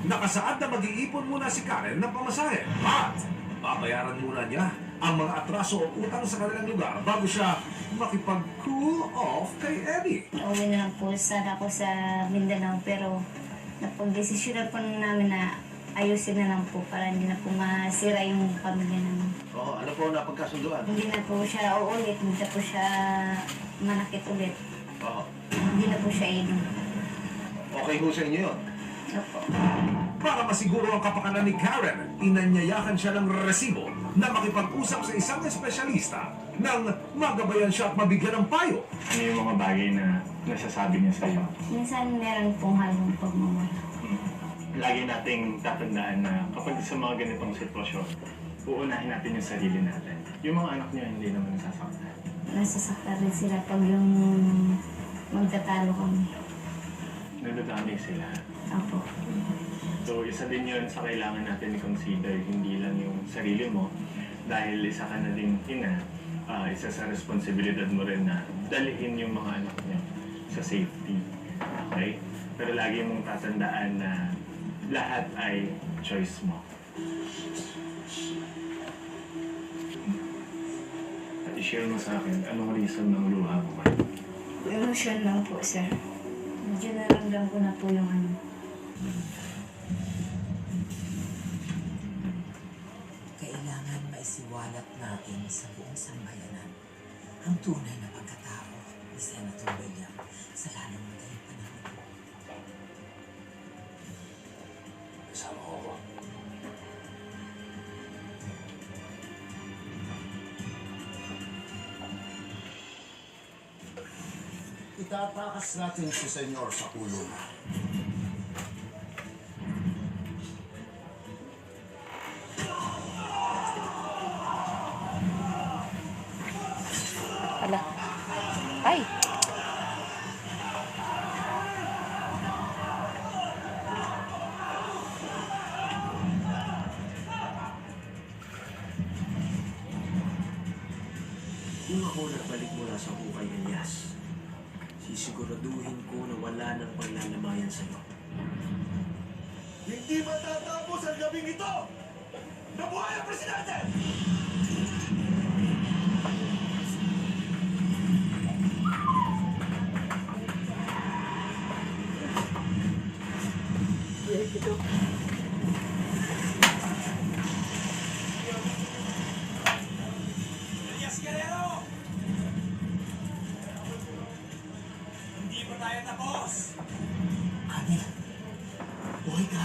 Nakasaad na mag-iipon muna si Karen ng pamasahe at babayaran muna niya ang mga atraso o utang sa kanilang lugar bago siya makipag-cool off kay Eddie. Uwi na lang po sana ako sa Mindanao pero napag-desisyonan po namin na ayusin na lang po para hindi na po masira yung pamilya namin. Oo, ano po napagkasunduan? Hindi na po siya uulit, hindi na po siya manakit ulit. Oo. Hindi na po siya inom. Okay ho sa inyo yun? Opo. Para masiguro ang kapakanan ni Karen, inanyayahan siya ng resibo na makipag-usap sa isang espesyalista nang magabayan siya at mabigyan ng payo. Ano yung mga bagay na nasasabi niya sa'yo? Minsan meron pong halong pagmamahal. Lagi nating tatandaan na kapag sa mga ganitong sitwasyon, uunahin natin yung sarili natin. Yung mga anak niyo hindi naman nasasaktan. Nasasaktan rin sila pag yung magtatalo kami. Nadadami sila. Opo. So, isa din yun sa kailangan natin i-consider, hindi lang yung sarili mo. Dahil isa ka na ding ina, isa sa responsibilidad mo rin na dalhin yung mga anak niyo sa safety. Okay? Pero lagi mong tatandaan na lahat ay choice mo. At i-share mo sa akin, anong reason ng luha mo ba? Emotion lang po, sir. Medyo naramdam ko na po yung ano. Kailangan maisiwalat natin sa buong sambayanan ang tunay na pagkatao ni Senator William sa lalong madaling panahon. Kasama ko ako. Itatakas natin si Senyor sa kulong. Ala. Ay! Kung ako nagbalik mula sa hukay, Elias, sisiguraduhin ko na wala nang paglalamayan sa'yo. Hindi matatapos ang gabing ito! Nabuhay ang Presidente! Elias Guerrero! Hindi pa tayo tapos! Camille, buhay ka.